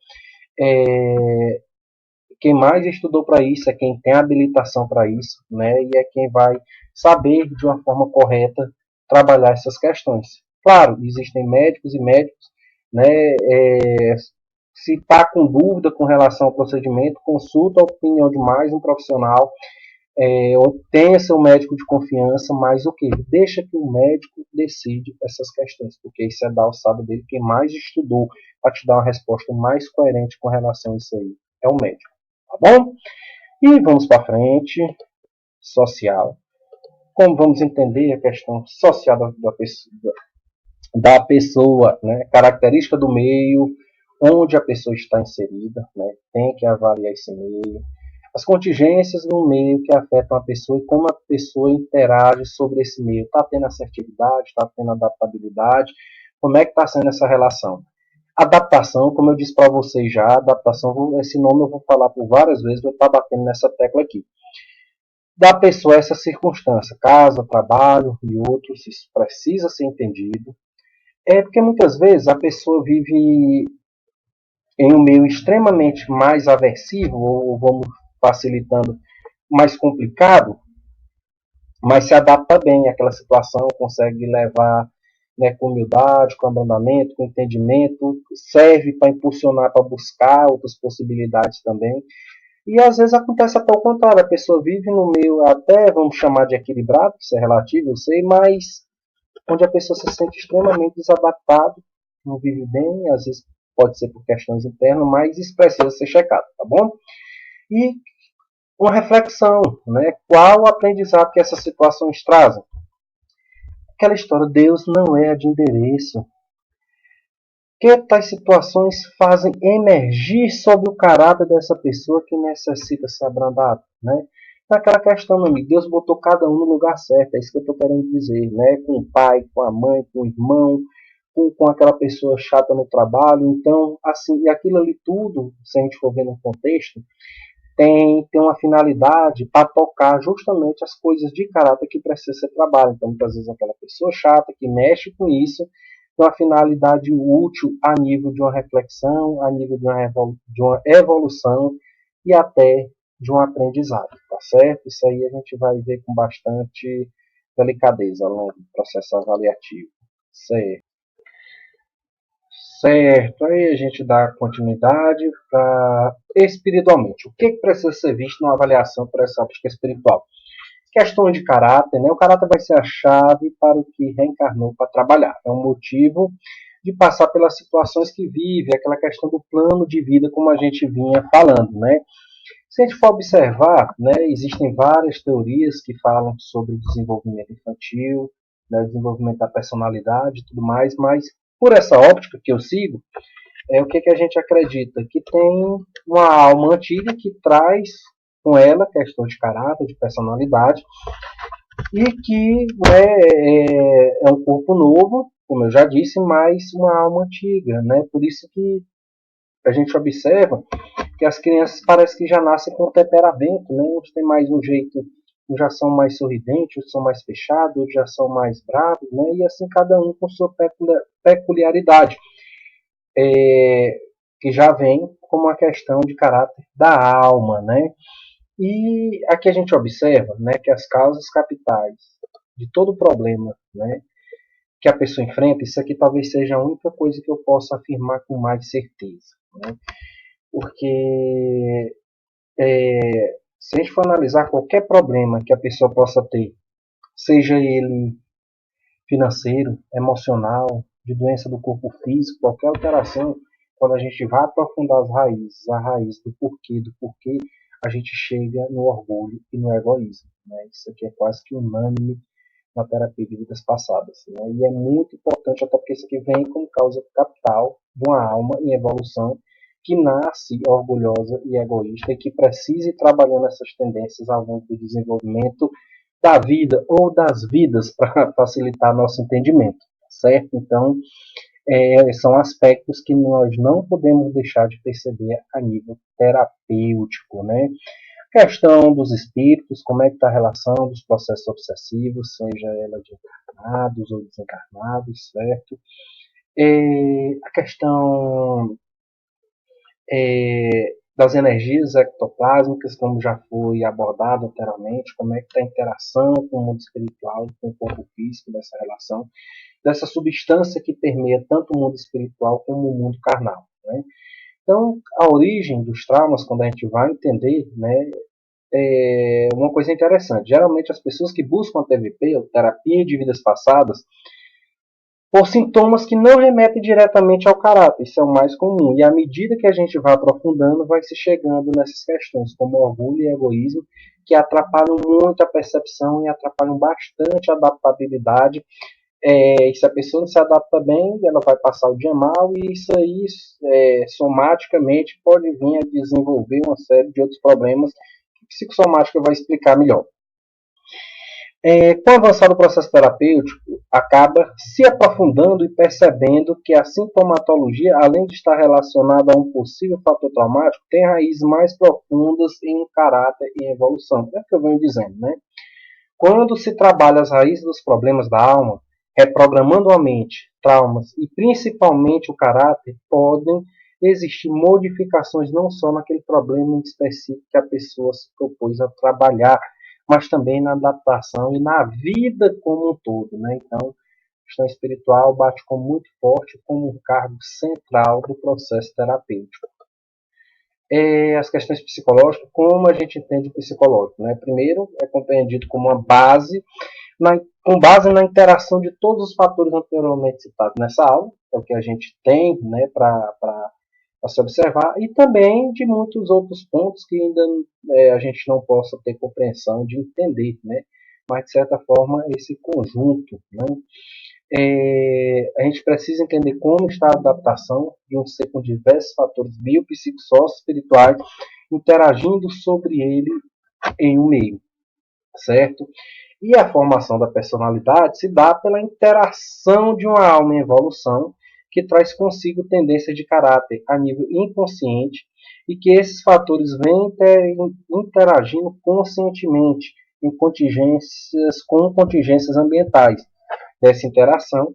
quem mais estudou para isso, é quem tem habilitação para isso, né, e é quem vai saber de uma forma correta trabalhar essas questões. Claro, existem médicos e médicos, né, se está com dúvida com relação ao procedimento, consulta a opinião de mais um profissional, ou tenha seu médico de confiança, mas o que? Deixa que o médico decide essas questões, porque isso é da alçada dele, quem mais estudou para te dar uma resposta mais coerente com relação a isso aí é o médico, tá bom? E vamos para frente, social. Como vamos entender a questão social da pessoa, né? Característica do meio, onde a pessoa está inserida, né? Tem que avaliar esse meio. As contingências no meio que afetam a pessoa e como a pessoa interage sobre esse meio. Está tendo assertividade, está tendo adaptabilidade, como é que está sendo essa relação? Adaptação, como eu disse para vocês já, adaptação, esse nome eu vou falar por várias vezes, vou estar batendo nessa tecla aqui. Da pessoa essa circunstância, casa, trabalho e outros, isso precisa ser entendido. É porque muitas vezes a pessoa vive em um meio extremamente mais aversivo, ou vamos facilitando, mais complicado, mas se adapta bem àquela situação, consegue levar, né, com humildade, com abrandamento, com entendimento, serve para impulsionar, para buscar outras possibilidades também. E às vezes acontece até o contrário, a pessoa vive no meio até, vamos chamar de equilibrado, isso é relativo, eu sei, mas onde a pessoa se sente extremamente desadaptada, não vive bem, às vezes pode ser por questões internas, mas isso precisa ser checado, tá bom? E uma reflexão, né? Qual o aprendizado que essas situações trazem? Aquela história, Deus não é de endereço. Que tais situações fazem emergir sobre o caráter dessa pessoa que necessita ser abrandado, né? Naquela questão, meu amigo, Deus botou cada um no lugar certo, é isso que eu estou querendo dizer, né? Com o pai, com a mãe, com o irmão, com aquela pessoa chata no trabalho. Então, assim, e aquilo ali tudo, se a gente for ver no contexto, tem uma finalidade para tocar justamente as coisas de caráter que precisa ser trabalhado. Então, muitas vezes aquela pessoa chata que mexe com isso tem uma finalidade útil a nível de uma reflexão, a nível de uma evolução e até de um aprendizado, tá certo? Isso aí a gente vai ver com bastante delicadeza ao longo do processo avaliativo. Certo. Certo, aí a gente dá continuidade para espiritualmente. O que precisa ser visto numa avaliação por essa óptica espiritual? Questões de caráter, né? O caráter vai ser a chave para o que reencarnou para trabalhar. É um motivo de passar pelas situações que vive, aquela questão do plano de vida, como a gente vinha falando, né? Se a gente for observar, né, existem várias teorias que falam sobre o desenvolvimento infantil, né, o desenvolvimento da personalidade e tudo mais, mas por essa óptica que eu sigo, o que a gente acredita? Que tem uma alma antiga que traz com ela questões de caráter, de personalidade, e que, né, é um corpo novo, como eu já disse, mas uma alma antiga. Né? Por isso que a gente observa que as crianças parece que já nascem com temperamento, né? Uns têm mais um jeito, uns já são mais sorridentes, outros são mais fechados, outros já são mais bravos, né? E assim cada um com sua peculiaridade, que já vem como uma questão de caráter da alma, né? E aqui a gente observa, né, que as causas capitais de todo problema, né, que a pessoa enfrenta, isso aqui talvez seja a única coisa que eu possa afirmar com mais certeza, né? Porque se a gente for analisar qualquer problema que a pessoa possa ter, seja ele financeiro, emocional, de doença do corpo físico, qualquer alteração, quando a gente vai aprofundar as raízes, a raiz do porquê, a gente chega no orgulho e no egoísmo. Né? Isso aqui é quase que unânime na terapia de vidas passadas. Né? E é muito importante, até porque isso aqui vem como causa capital de uma alma em evolução que nasce orgulhosa e egoísta e que precisa ir trabalhando essas tendências ao longo do desenvolvimento da vida ou das vidas para facilitar nosso entendimento, certo? Então, são aspectos que nós não podemos deixar de perceber a nível terapêutico, né? Questão dos espíritos, como é que está a relação dos processos obsessivos, seja ela de encarnados ou desencarnados, certo? A questão das energias ectoplásmicas, como já foi abordado anteriormente, como é que está a interação com o mundo espiritual, com o corpo físico, dessa relação, dessa substância que permeia tanto o mundo espiritual como o mundo carnal. Né? Então, a origem dos traumas, quando a gente vai entender, né, é uma coisa interessante. Geralmente, as pessoas que buscam a TVP, ou terapia de vidas passadas, por sintomas que não remetem diretamente ao caráter, isso é o mais comum. E à medida que a gente vai aprofundando, vai se chegando nessas questões, como orgulho e egoísmo, que atrapalham muito a percepção e atrapalham bastante a adaptabilidade. E se a pessoa não se adapta bem, ela vai passar o dia mal, e isso aí, somaticamente, pode vir a desenvolver uma série de outros problemas que a psicossomática vai explicar melhor. Com o avançar do processo terapêutico, acaba se aprofundando e percebendo que a sintomatologia, além de estar relacionada a um possível fator traumático, tem raízes mais profundas em caráter e evolução. É o que eu venho dizendo, né? Quando se trabalha as raízes dos problemas da alma, reprogramando a mente, traumas e principalmente o caráter, podem existir modificações não só naquele problema em específico que a pessoa se propôs a trabalhar, mas também na adaptação e na vida como um todo. Né? Então, a questão espiritual bate com muito forte como um cargo central do processo terapêutico. As questões psicológicas, como a gente entende o psicológico? Né? Primeiro, é compreendido como uma base, com base na interação de todos os fatores anteriormente citados nessa aula, é o que a gente tem, né, para se observar, e também de muitos outros pontos que ainda a gente não possa ter compreensão de entender, né? Mas, de certa forma, esse conjunto, né? A gente precisa entender como está a adaptação de um ser com diversos fatores biopsicossociais espirituais interagindo sobre ele em um meio, certo? E a formação da personalidade se dá pela interação de uma alma em evolução que traz consigo tendências de caráter a nível inconsciente e que esses fatores vêm interagindo conscientemente com contingências ambientais. Dessa interação,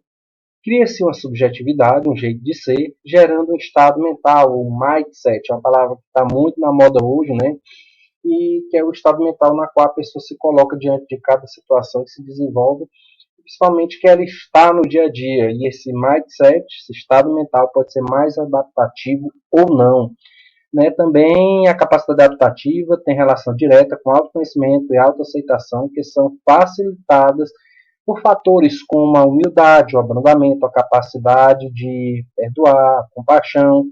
cria-se uma subjetividade, um jeito de ser, gerando um estado mental, o mindset, é uma palavra que está muito na moda hoje, né? E que é o estado mental na qual a pessoa se coloca diante de cada situação que se desenvolve, principalmente que ela está no dia a dia. E esse mindset, esse estado mental, pode ser mais adaptativo ou não. Né? Também a capacidade adaptativa tem relação direta com autoconhecimento e autoaceitação, que são facilitadas por fatores como a humildade, o abrandamento, a capacidade de perdoar, a compaixão,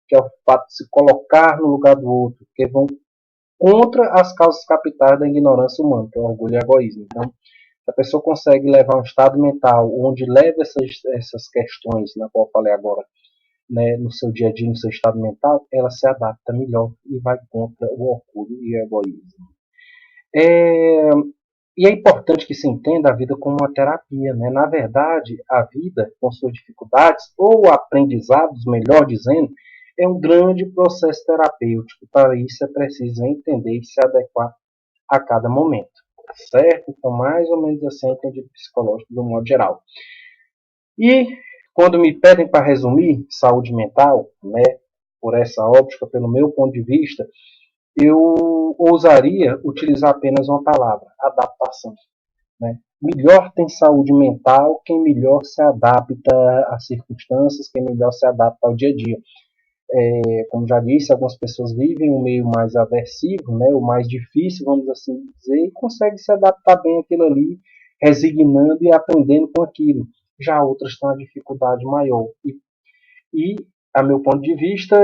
que é o fato de se colocar no lugar do outro, que vão contra as causas capitais da ignorância humana, que é o orgulho e o egoísmo. Então, se a pessoa consegue levar um estado mental onde leva essas questões, na qual eu falei agora, né, no seu dia a dia, no seu estado mental, ela se adapta melhor e vai contra o orgulho e o egoísmo. É, e é importante que se entenda a vida como uma terapia. Né? Na verdade, a vida, com suas dificuldades, ou aprendizados, melhor dizendo, é um grande processo terapêutico. Para isso é preciso entender e se adequar a cada momento. Certo? Então, mais ou menos assim, entendido psicológico do modo geral. E quando me pedem para resumir saúde mental, né, por essa óptica, pelo meu ponto de vista, eu ousaria utilizar apenas uma palavra: adaptação. Né? Melhor tem saúde mental quem melhor se adapta às circunstâncias, quem melhor se adapta ao dia a dia. Como já disse, algumas pessoas vivem um meio mais aversivo, né, o mais difícil, vamos assim dizer, e conseguem se adaptar bem àquilo ali, resignando e aprendendo com aquilo. Já outras têm uma dificuldade maior. E, a meu ponto de vista,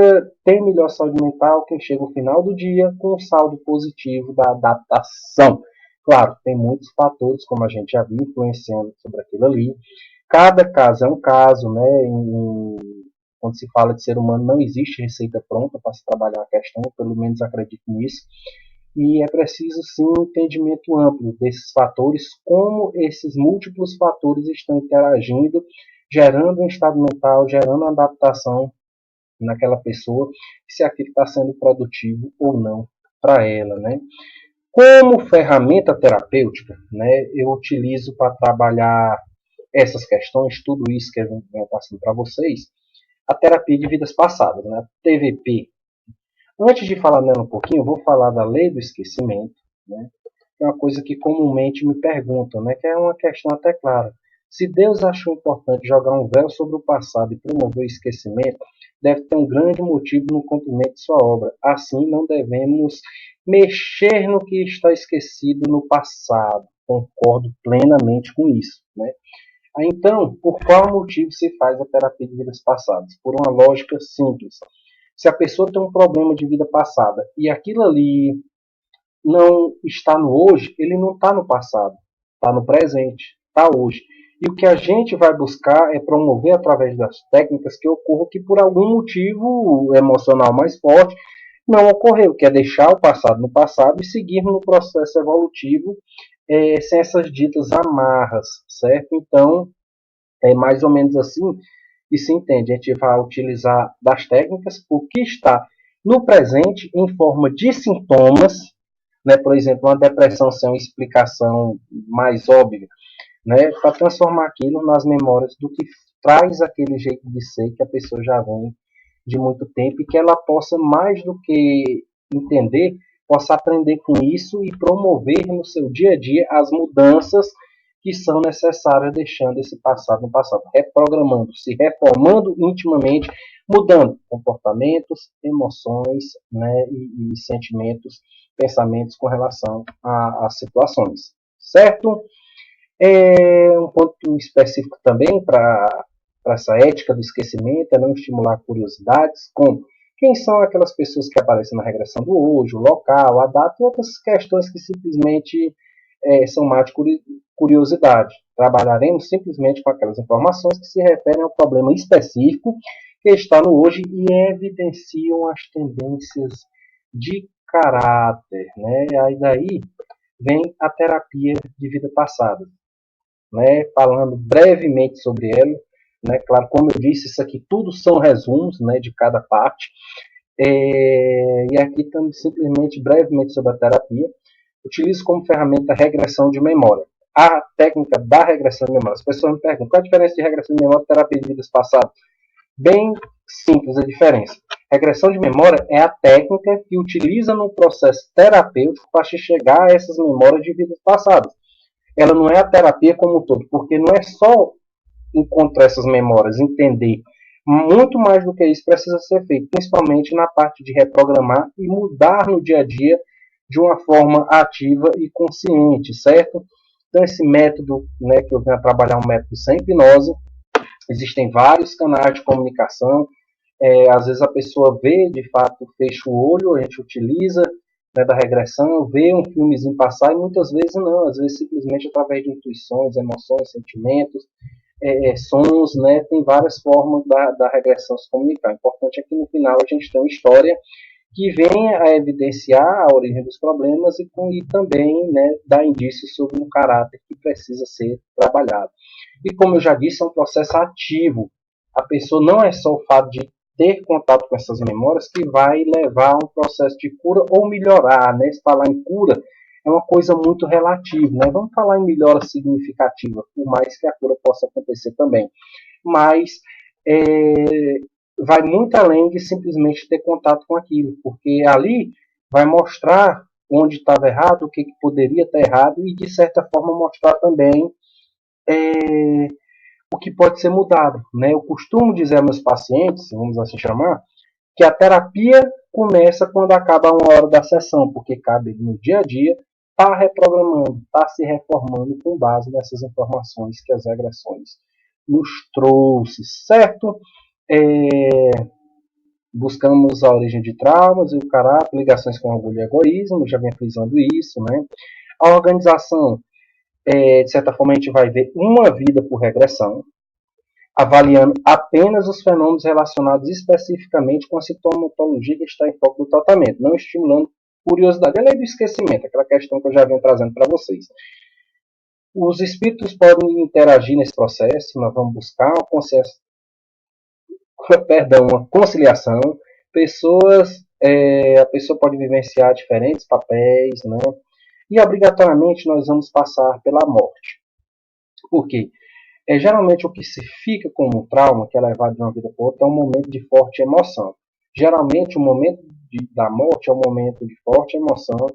tem melhor saúde mental quem chega ao final do dia com um saldo positivo da adaptação. Claro, tem muitos fatores, como a gente já viu, influenciando sobre aquilo ali. Cada caso é um caso, né? Quando se fala de ser humano, não existe receita pronta para se trabalhar a questão, eu pelo menos acredito nisso. E é preciso sim um entendimento amplo desses fatores, como esses múltiplos fatores estão interagindo, gerando um estado mental, gerando uma adaptação naquela pessoa, se aquilo está sendo produtivo ou não para ela, né? Como ferramenta terapêutica, né, eu utilizo para trabalhar essas questões, tudo isso que eu venho passando para vocês, a terapia de vidas passadas, né, TVP. Antes de falar nela um pouquinho, eu vou falar da lei do esquecimento, né, que é uma coisa que comumente me perguntam, né, que é uma questão até clara. Se Deus achou importante jogar um véu sobre o passado e promover o esquecimento, deve ter um grande motivo no cumprimento de sua obra. Assim, não devemos mexer no que está esquecido no passado. Concordo plenamente com isso. Né? Então, por qual motivo se faz a terapia de vidas passadas? Por uma lógica simples. Se a pessoa tem um problema de vida passada e aquilo ali não está no hoje, ele não está no passado, está no presente, está hoje. E o que a gente vai buscar é promover através das técnicas que ocorra que por algum motivo emocional mais forte não ocorreu, que é deixar o passado no passado e seguir no processo evolutivo sem essas ditas amarras, certo? Então, é mais ou menos assim que se entende. A gente vai utilizar das técnicas o que está no presente em forma de sintomas, né? Por exemplo, uma depressão sem uma explicação mais óbvia, né? Para transformar aquilo nas memórias do que traz aquele jeito de ser que a pessoa já vem de muito tempo e que ela possa, mais do que entender, possa aprender com isso e promover no seu dia a dia as mudanças que são necessárias, deixando esse passado no passado, reprogramando, se reformando intimamente, mudando comportamentos, emoções, né, e sentimentos, pensamentos com relação às situações, certo? Um ponto específico também para essa ética do esquecimento é não estimular curiosidades com quem são aquelas pessoas que aparecem na regressão do hoje, o local, a data e outras questões que simplesmente são mais de curiosidade. Trabalharemos simplesmente com aquelas informações que se referem ao problema específico que está no hoje e evidenciam as tendências de caráter. Né? Aí daí vem a terapia de vida passada. Né, falando brevemente sobre ela, né, claro, como eu disse, isso aqui tudo são resumos, né, de cada parte, e aqui estamos simplesmente brevemente sobre a terapia. Utilizo como ferramenta a regressão de memória. A técnica da regressão de memória. As pessoas me perguntam qual a diferença de regressão de memória e terapia de vidas passadas. Bem simples a diferença. Regressão de memória é a técnica que utiliza no processo terapêutico para chegar a essas memórias de vidas passadas. Ela não é a terapia como um todo, porque não é só encontrar essas memórias, entender. Muito mais do que isso precisa ser feito, principalmente na parte de reprogramar e mudar no dia a dia de uma forma ativa e consciente, certo? Então, esse método, né, que eu venho a trabalhar, um método sem hipnose, existem vários canais de comunicação. Às vezes a pessoa vê, de fato, fecha o olho, a gente utiliza né, da regressão, ver um filmezinho passar, e muitas vezes não, às vezes simplesmente através de intuições, emoções, sentimentos, sons, né, tem várias formas da regressão se comunicar. O importante é que no final a gente tem uma história que venha a evidenciar a origem dos problemas e também, né, dar indícios sobre um caráter que precisa ser trabalhado. E como eu já disse, é um processo ativo. A pessoa não é só o fato de ter contato com essas memórias que vai levar a um processo de cura ou melhorar, né? Se falar em cura é uma coisa muito relativa, né? Vamos falar em melhora significativa, por mais que a cura possa acontecer também. Mas é, vai muito além de simplesmente ter contato com aquilo, porque ali vai mostrar onde estava errado, o que poderia estar errado e, de certa forma, mostrar também é, o que pode ser mudado. Né? Eu costumo dizer aos meus pacientes, vamos assim chamar, que a terapia começa quando acaba uma hora da sessão, porque cabe no dia a dia estar reprogramando, estar se reformando com base nessas informações que as regressões nos trouxe, certo? Buscamos a origem de traumas e o caráter, ligações com orgulho e egoísmo, já venho frisando isso, né? A organização, de certa forma, a gente vai ver uma vida por regressão, avaliando apenas os fenômenos relacionados especificamente com a sintomatologia que está em foco do tratamento, não estimulando curiosidade. É a lei do esquecimento, aquela questão que eu já venho trazendo para vocês. Os espíritos podem interagir nesse processo, nós vamos buscar uma conciliação. A pessoa pode vivenciar diferentes papéis, né? E obrigatoriamente nós vamos passar pela morte. Por quê? Geralmente o que se fica como um trauma, que é levado de uma vida para outra, é um momento de forte emoção. Geralmente o momento da morte é um momento de forte emoção,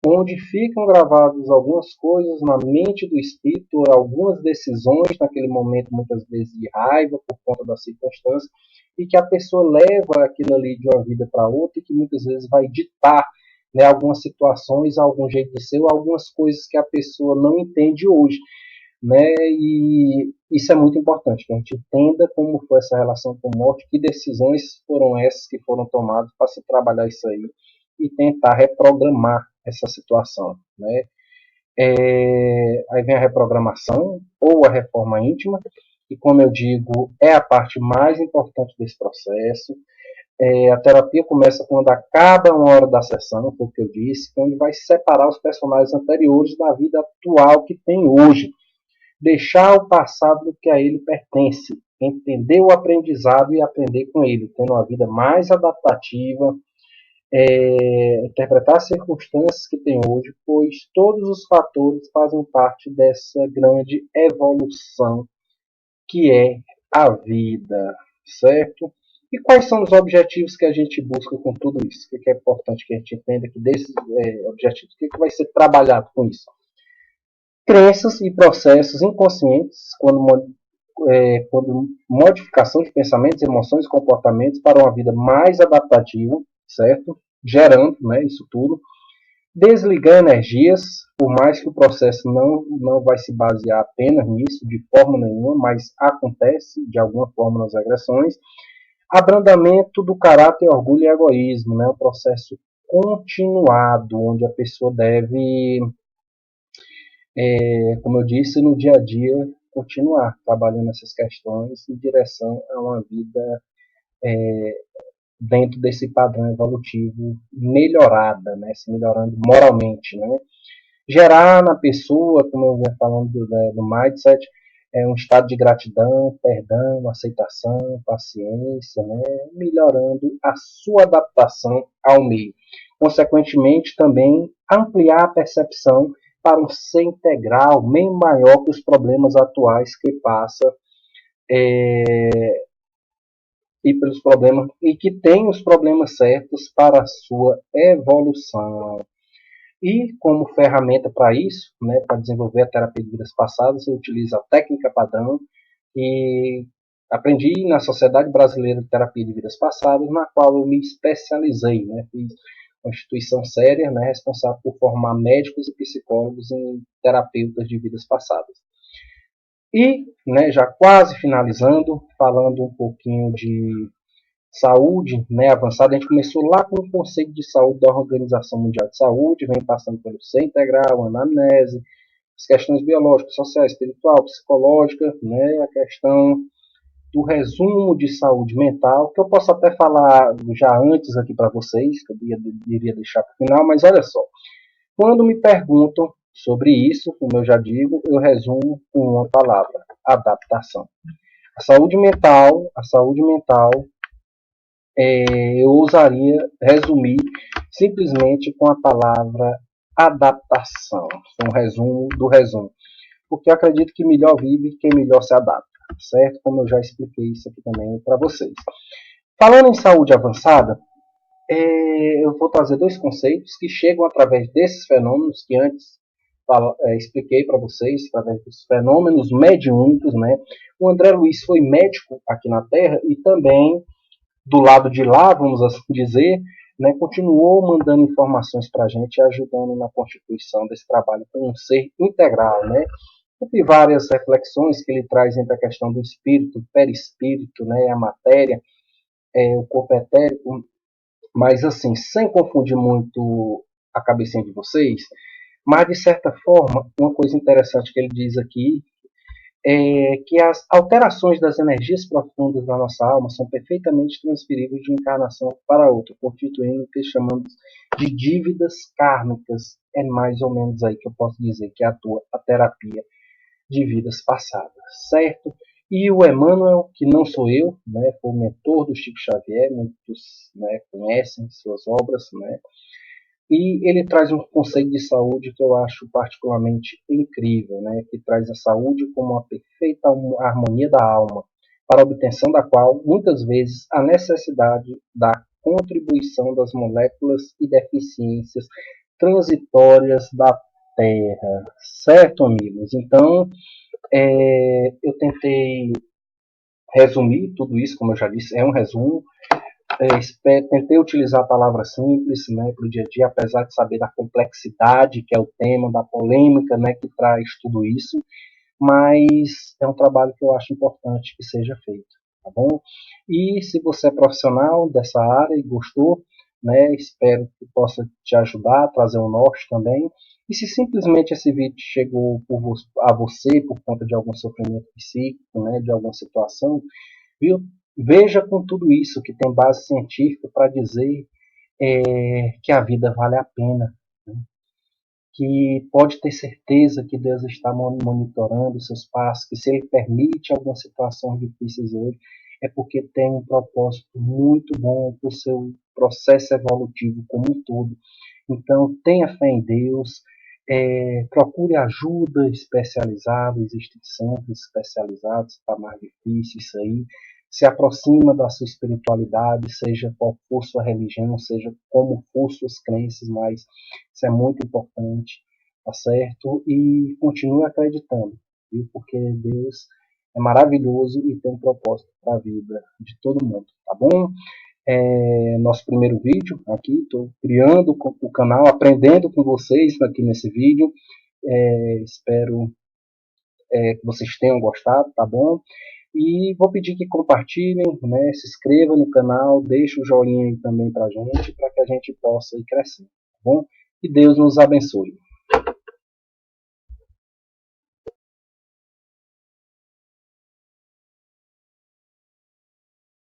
onde ficam gravadas algumas coisas na mente do espírito, algumas decisões naquele momento, muitas vezes de raiva por conta das circunstâncias, e que a pessoa leva aquilo ali de uma vida para outra e que muitas vezes vai ditar, né, algumas situações, algum jeito de ser, ou algumas coisas que a pessoa não entende hoje. Né? E isso é muito importante, que a gente entenda como foi essa relação com a morte, que decisões foram essas que foram tomadas para se trabalhar isso aí e tentar reprogramar essa situação. Né? Aí vem a reprogramação ou a reforma íntima, que, como eu digo, é a parte mais importante desse processo. A terapia começa quando acaba uma hora da sessão, foi o que eu disse, onde vai separar os personagens anteriores da vida atual que tem hoje. Deixar o passado do que a ele pertence, entender o aprendizado e aprender com ele, tendo uma vida mais adaptativa, interpretar as circunstâncias que tem hoje, pois todos os fatores fazem parte dessa grande evolução que é a vida, certo? E quais são os objetivos que a gente busca com tudo isso? O que é importante que a gente entenda que desses objetivos, o que vai ser trabalhado com isso? Crenças e processos inconscientes, quando modificação de pensamentos, emoções e comportamentos para uma vida mais adaptativa, certo? Gerando, né, isso tudo. Desligar energias, por mais que o processo não vai se basear apenas nisso, de forma nenhuma, mas acontece de alguma forma nas agressões. Abrandamento do caráter, orgulho e egoísmo, né? Um processo continuado, onde a pessoa deve, como eu disse, no dia a dia, continuar trabalhando essas questões em direção a uma vida dentro desse padrão evolutivo melhorada, né? Se melhorando moralmente, né? Gerar na pessoa, como eu vinha falando do mindset, um estado de gratidão, perdão, aceitação, paciência, né? Melhorando a sua adaptação ao meio. Consequentemente, também ampliar a percepção para um ser integral, bem maior que os problemas atuais que passa e pelos problemas e que tem os problemas certos para a sua evolução. E como ferramenta para isso, né, para desenvolver a terapia de vidas passadas, eu utilizo a técnica padrão e aprendi na Sociedade Brasileira de Terapia de Vidas Passadas, na qual eu me especializei, né, fiz uma instituição séria, né, responsável por formar médicos e psicólogos em terapeutas de vidas passadas. E, né, já quase finalizando, falando um pouquinho saúde, né, avançada. A gente começou lá com o conceito de saúde da Organização Mundial de Saúde, vem passando pelo ser integral, anamnese, as questões biológicas, sociais, espiritual, psicológica, né, a questão do resumo de saúde mental, que eu posso até falar já antes aqui para vocês, que eu iria deixar para o final, mas olha só, quando me perguntam sobre isso, como eu já digo, eu resumo com uma palavra: adaptação. A saúde mental, eu ousaria resumir simplesmente com a palavra adaptação. Um resumo do resumo. Porque eu acredito que melhor vive quem melhor se adapta, certo? Como eu já expliquei isso aqui também para vocês. Falando em saúde avançada, eu vou trazer dois conceitos que chegam através desses fenômenos que antes expliquei para vocês, através dos fenômenos mediúnicos, né? O André Luiz foi médico aqui na Terra e também do lado de lá, vamos assim dizer, né, continuou mandando informações para a gente e ajudando na constituição desse trabalho como um ser integral, né? Entre várias reflexões que ele traz entre a questão do espírito, o perispírito, né, a matéria, o corpo etérico, mas assim, sem confundir muito a cabecinha de vocês, mas de certa forma, uma coisa interessante que ele diz aqui é que as alterações das energias profundas da nossa alma são perfeitamente transferíveis de uma encarnação para outra, constituindo o que chamamos de dívidas kármicas. É mais ou menos aí que eu posso dizer que atua a terapia de vidas passadas, certo? E o Emmanuel, que não sou eu, né, foi o mentor do Chico Xavier, muitos, né, conhecem suas obras, né, e ele traz um conceito de saúde que eu acho particularmente incrível, né, que traz a saúde como uma perfeita harmonia da alma, para a obtenção da qual, muitas vezes, a necessidade da contribuição das moléculas e deficiências transitórias da Terra. Certo, amigos? Então, eu tentei resumir tudo isso, como eu já disse, é um resumo. Tentei utilizar a palavra simples, né, para o dia a dia, apesar de saber da complexidade que é o tema, da polêmica, né, que traz tudo isso, mas é um trabalho que eu acho importante que seja feito, tá bom? E se você é profissional dessa área e gostou, né, espero que possa te ajudar, trazer um norte também. E se simplesmente esse vídeo chegou a você por conta de algum sofrimento psíquico, né, de alguma situação, viu? Veja com tudo isso que tem base científica para dizer que a vida vale a pena, né? Que pode ter certeza que Deus está monitorando os seus passos, que se Ele permite algumas situações difíceis hoje, é porque tem um propósito muito bom para o seu processo evolutivo como um todo. Então, tenha fé em Deus, procure ajuda especializada, existem centros especializados para mais difícil isso aí, se aproxima da sua espiritualidade, seja qual for sua religião, seja como for suas crenças, mas isso é muito importante, tá certo? E continue acreditando, viu? Porque Deus é maravilhoso e tem um propósito para a vida de todo mundo, tá bom? Nosso primeiro vídeo aqui, estou criando o canal, aprendendo com vocês aqui nesse vídeo. Espero que vocês tenham gostado, tá bom? E vou pedir que compartilhem, né, se inscrevam no canal, deixem o joinha aí também pra gente, para que a gente possa ir crescendo, tá bom? Que Deus nos abençoe.